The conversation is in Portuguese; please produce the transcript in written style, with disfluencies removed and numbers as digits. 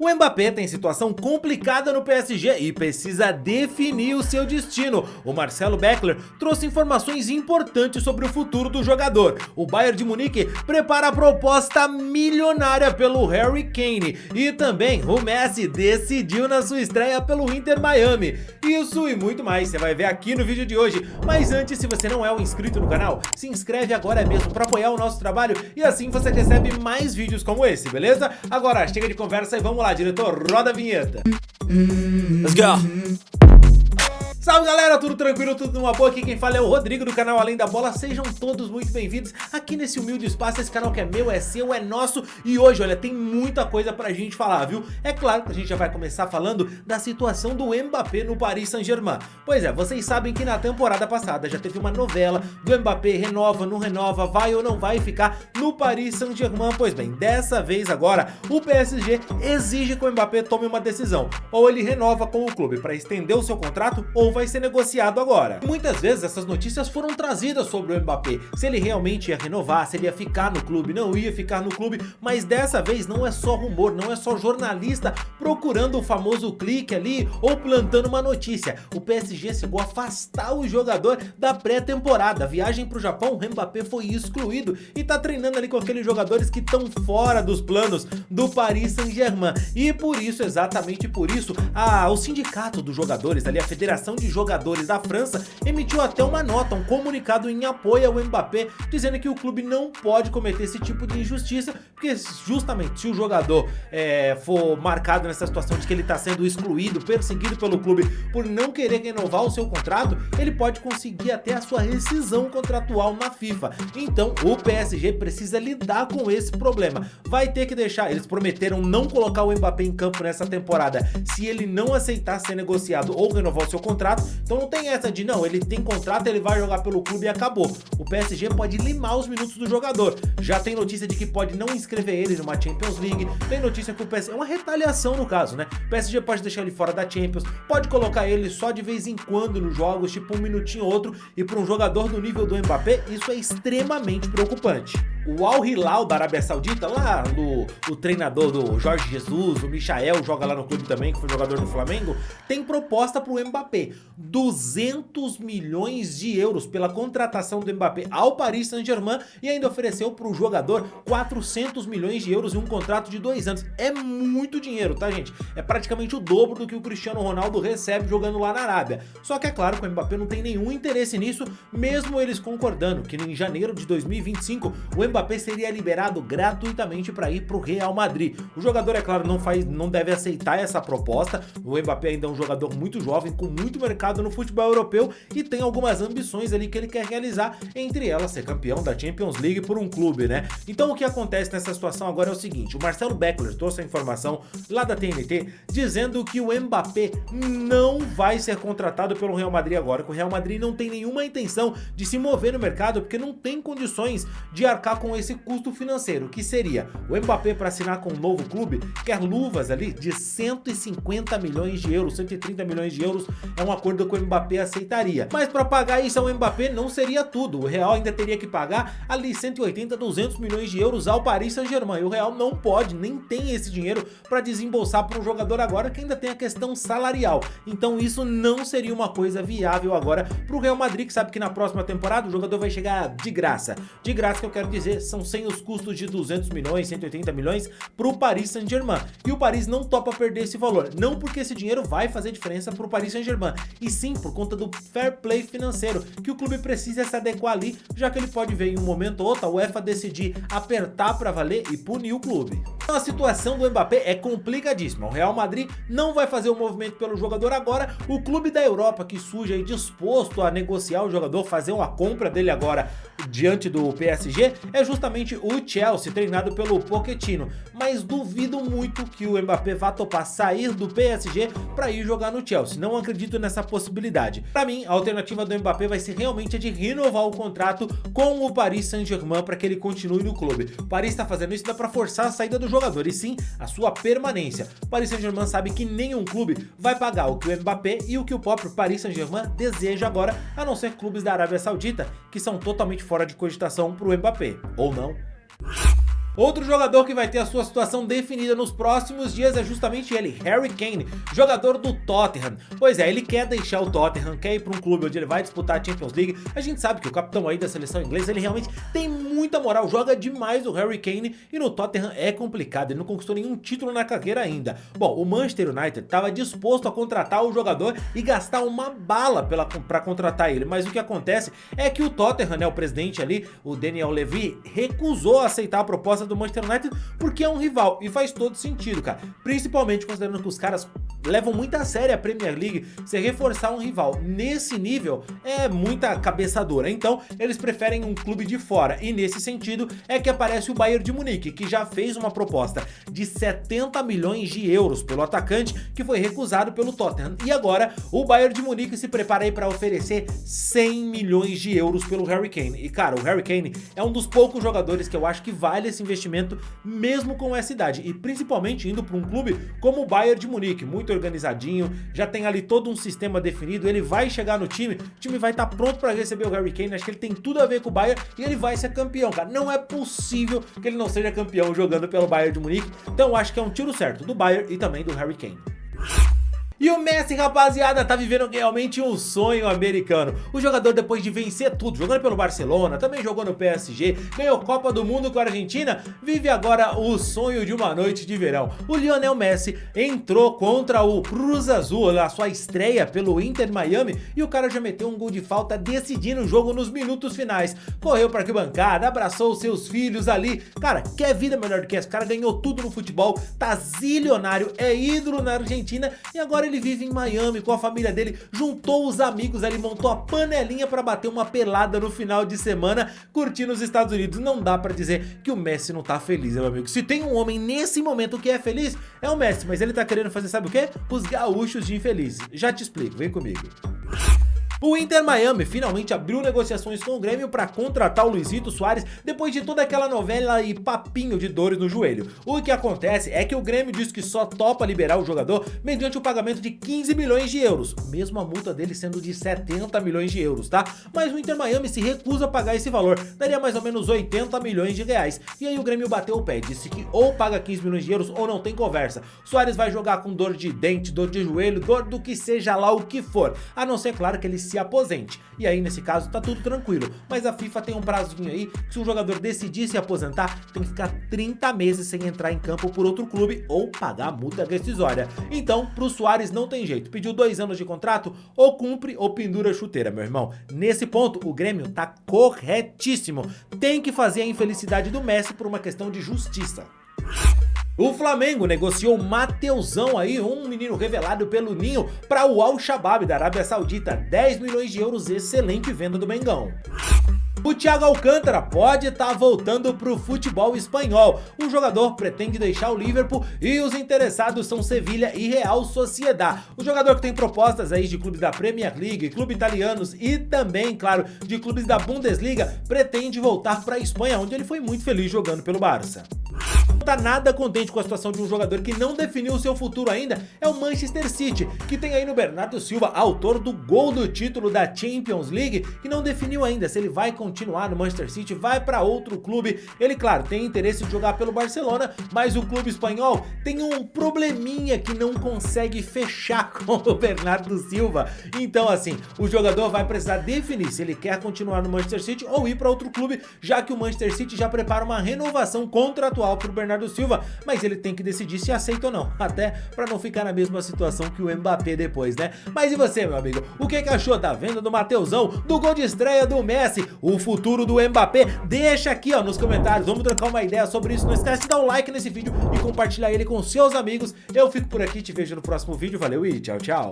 O Mbappé tem situação complicada no PSG e precisa definir o seu destino. O Marcelo Beckler trouxe informações importantes sobre o futuro do jogador. O Bayern de Munique prepara a proposta milionária pelo Harry Kane. E também o Messi decidiu na sua estreia pelo Inter Miami. Isso e muito mais você vai ver aqui no vídeo de hoje. Mas antes, se você não é um inscrito no canal, se inscreve agora mesmo para apoiar o nosso trabalho e assim você recebe mais vídeos como esse, beleza? Agora chega de conversa e vamos lá, diretor, roda a vinheta. Let's go! Salve galera, tudo tranquilo, tudo numa boa? Aqui quem fala é o Rodrigo do canal Além da Bola. Sejam todos muito bem-vindos aqui nesse humilde espaço, esse canal que é meu, é seu, é nosso. E hoje, olha, tem muita coisa pra gente falar, viu? É claro que a gente já vai começar falando da situação do Mbappé no Paris Saint-Germain. Pois é, vocês sabem que na temporada passada já teve uma novela do Mbappé, renova, não renova, vai ou não vai ficar no Paris Saint-Germain. Pois bem, dessa vez agora, o PSG exige que o Mbappé tome uma decisão. Ou ele renova com o clube pra estender o seu contrato, ou vai ser negociado agora. Muitas vezes essas notícias foram trazidas sobre o Mbappé, se ele realmente ia renovar, se ele ia ficar no clube, não ia ficar no clube, mas dessa vez não é só rumor, não é só jornalista procurando o famoso clique ali ou plantando uma notícia. O PSG chegou a afastar o jogador da pré-temporada. A viagem para o Japão, o Mbappé foi excluído e tá treinando ali com aqueles jogadores que estão fora dos planos do Paris Saint-Germain. E por isso, exatamente por isso, o sindicato dos jogadores ali, a Federação de Jogadores da França, emitiu até uma nota, um comunicado em apoio ao Mbappé, dizendo que o clube não pode cometer esse tipo de injustiça, porque justamente se o jogador for marcado nessa situação de que ele está sendo excluído, perseguido pelo clube por não querer renovar o seu contrato, ele pode conseguir até a sua rescisão contratual na FIFA. Então o PSG precisa lidar com esse problema. Vai ter que deixar, eles prometeram não colocar o Mbappé em campo nessa temporada se ele não aceitar ser negociado ou renovar o seu contrato. Então não tem essa de não, ele tem contrato, ele vai jogar pelo clube e acabou. O PSG pode limar os minutos do jogador. Já tem notícia de que pode não inscrever ele numa Champions League. Tem notícia que o PSG... é uma retaliação no caso, né? O PSG pode deixar ele fora da Champions, pode colocar ele só de vez em quando nos jogos, tipo um minutinho ou outro. E para um jogador do nível do Mbappé, isso é extremamente preocupante. O Al Hilal da Arábia Saudita, lá o treinador do Jorge Jesus, o Michael, joga lá no clube também, que foi jogador do Flamengo, tem proposta para o Mbappé, 200 milhões de euros pela contratação do Mbappé ao Paris Saint-Germain e ainda ofereceu para o jogador 400 milhões de euros em um contrato de 2 anos. É muito dinheiro, tá, gente? É praticamente o dobro do que o Cristiano Ronaldo recebe jogando lá na Arábia. Só que é claro que o Mbappé não tem nenhum interesse nisso, mesmo eles concordando que em janeiro de 2025 o Mbappé seria liberado gratuitamente para ir para o Real Madrid. O jogador, é claro, não deve aceitar essa proposta. O Mbappé ainda é um jogador muito jovem, com muito mercado no futebol europeu e tem algumas ambições ali que ele quer realizar, entre elas ser campeão da Champions League por um clube, né? Então o que acontece nessa situação agora é o seguinte: o Marcelo Beckler trouxe a informação lá da TNT dizendo que o Mbappé não vai ser contratado pelo Real Madrid agora, que o Real Madrid não tem nenhuma intenção de se mover no mercado porque não tem condições de arcar com esse custo financeiro, que seria o Mbappé para assinar com um novo clube, quer luvas ali de 150 milhões de euros, 130 milhões de euros, é um acordo que o Mbappé aceitaria. Mas para pagar isso ao Mbappé não seria tudo, o Real ainda teria que pagar ali 180, 200 milhões de euros ao Paris Saint-Germain, e o Real não pode, nem tem esse dinheiro para desembolsar para um jogador agora que ainda tem a questão salarial. Então isso não seria uma coisa viável agora para o Real Madrid, que sabe que na próxima temporada o jogador vai chegar de graça. De graça que eu quero dizer, são sem os custos de 200 milhões, 180 milhões para o Paris Saint-Germain. E o Paris não topa perder esse valor, não porque esse dinheiro vai fazer diferença para o Paris Saint-Germain, e sim por conta do fair play financeiro, que o clube precisa se adequar ali, já que ele pode ver em um momento ou outro a UEFA decidir apertar para valer e punir o clube. Então a situação do Mbappé é complicadíssima. O Real Madrid não vai fazer o movimento pelo jogador agora. O clube da Europa que surge aí disposto a negociar o jogador, fazer uma compra dele agora diante do PSG, é justamente o Chelsea, treinado pelo Pochettino. Mas duvido muito que o Mbappé vá topar sair do PSG para ir jogar no Chelsea. Não acredito nessa possibilidade. Para mim, a alternativa do Mbappé vai ser realmente a de renovar o contrato com o Paris Saint-Germain para que ele continue no clube. O Paris está fazendo isso para forçar a saída do jogador e sim a sua permanência. O Paris Saint-Germain sabe que nenhum clube vai pagar o que o Mbappé e o que o próprio Paris Saint-Germain deseja agora, a não ser clubes da Arábia Saudita, que são totalmente fora de cogitação para o Mbappé. Ou não? Outro jogador que vai ter a sua situação definida nos próximos dias é justamente ele, Harry Kane, jogador do Tottenham. Pois é, ele quer deixar o Tottenham, quer ir para um clube onde ele vai disputar a Champions League. A gente sabe que o capitão aí da seleção inglesa, ele realmente tem muita moral, joga demais o Harry Kane, e no Tottenham é complicado, ele não conquistou nenhum título na carreira ainda. Bom, o Manchester United estava disposto a contratar o jogador e gastar uma bala para contratar ele, mas o que acontece é que o Tottenham, né, o presidente ali, o Daniel Levy, recusou aceitar a proposta do Manchester United porque é um rival, e faz todo sentido, cara, principalmente considerando que os caras levam muito a sério a Premier League. Se reforçar um rival nesse nível é muita cabeçadora, então eles preferem um clube de fora, e nesse sentido é que aparece o Bayern de Munique, que já fez uma proposta de 70 milhões de euros pelo atacante, que foi recusado pelo Tottenham, e agora o Bayern de Munique se prepara aí para oferecer 100 milhões de euros pelo Harry Kane. E cara, o Harry Kane é um dos poucos jogadores que eu acho que vale esse investimento mesmo com essa idade, e principalmente indo para um clube como o Bayern de Munique, muito organizadinho, já tem ali todo um sistema definido, ele vai chegar no time, o time vai estar pronto para receber o Harry Kane. Acho que ele tem tudo a ver com o Bayern e ele vai ser campeão, cara. Não é possível que ele não seja campeão jogando pelo Bayern de Munique, então eu acho que é um tiro certo do Bayern e também do Harry Kane. E o Messi, rapaziada, tá vivendo realmente um sonho americano. O jogador, depois de vencer tudo, jogando pelo Barcelona, também jogou no PSG, ganhou Copa do Mundo com a Argentina, vive agora o sonho de uma noite de verão. O Lionel Messi entrou contra o Cruz Azul, na sua estreia pelo Inter Miami, e o cara já meteu um gol de falta decidindo o jogo nos minutos finais. Correu pra arquibancada, abraçou os seus filhos ali. Cara, quer vida melhor do que essa? O cara ganhou tudo no futebol, tá zilionário, é ídolo na Argentina, e agora ele vive em Miami com a família dele, juntou os amigos ali, montou a panelinha pra bater uma pelada no final de semana, curtindo os Estados Unidos. Não dá pra dizer que o Messi não tá feliz, meu amigo. Se tem um homem nesse momento que é feliz, é o Messi, mas ele tá querendo fazer, sabe o quê? Os gaúchos de infelizes. Já te explico, vem comigo. O Inter Miami finalmente abriu negociações com o Grêmio para contratar o Luizito Soares depois de toda aquela novela e papinho de dores no joelho. O que acontece é que o Grêmio diz que só topa liberar o jogador mediante o pagamento de 15 milhões de euros, mesmo a multa dele sendo de 70 milhões de euros, tá? Mas o Inter Miami se recusa a pagar esse valor, daria mais ou menos 80 milhões de reais. E aí o Grêmio bateu o pé, disse que ou paga 15 milhões de euros ou não tem conversa. Soares vai jogar com dor de dente, dor de joelho, dor do que seja lá o que for, a não ser, claro, que ele se aposente. E aí nesse caso tá tudo tranquilo, mas a FIFA tem um prazinho aí que, se um jogador decidir se aposentar, tem que ficar 30 meses sem entrar em campo por outro clube ou pagar a multa rescisória. Então pro Soares não tem jeito, pediu 2 anos de contrato, ou cumpre ou pendura a chuteira, meu irmão. Nesse ponto o Grêmio tá corretíssimo, tem que fazer a infelicidade do Messi por uma questão de justiça. O Flamengo negociou Mateusão aí, um menino revelado pelo Ninho, para o Al-Shabaab da Arábia Saudita, 10 milhões de euros, excelente venda do Mengão. O Thiago Alcântara pode estar voltando para o futebol espanhol. O jogador pretende deixar o Liverpool e os interessados são Sevilha e Real Sociedad. O jogador, que tem propostas aí de clubes da Premier League, clubes italianos e também, claro, de clubes da Bundesliga, pretende voltar para a Espanha, onde ele foi muito feliz jogando pelo Barça. Não tá nada contente com a situação de um jogador que não definiu o seu futuro ainda, é o Manchester City, que tem aí no Bernardo Silva, autor do gol do título da Champions League, que não definiu ainda se ele vai continuar no Manchester City, vai para outro clube. Ele, claro, tem interesse de jogar pelo Barcelona, mas o clube espanhol tem um probleminha que não consegue fechar com o Bernardo Silva. Então, assim, o jogador vai precisar definir se ele quer continuar no Manchester City ou ir para outro clube, já que o Manchester City já prepara uma renovação contratual para o Bernardo Silva, mas ele tem que decidir se aceita ou não, até para não ficar na mesma situação que o Mbappé depois, né? Mas e você, meu amigo? O que achou da venda do Mateusão, do gol de estreia do Messi, o futuro do Mbappé? Deixa aqui, ó, nos comentários, vamos trocar uma ideia sobre isso. Não esquece de dar um like nesse vídeo e compartilhar ele com seus amigos. Eu fico por aqui, te vejo no próximo vídeo, valeu e tchau, tchau!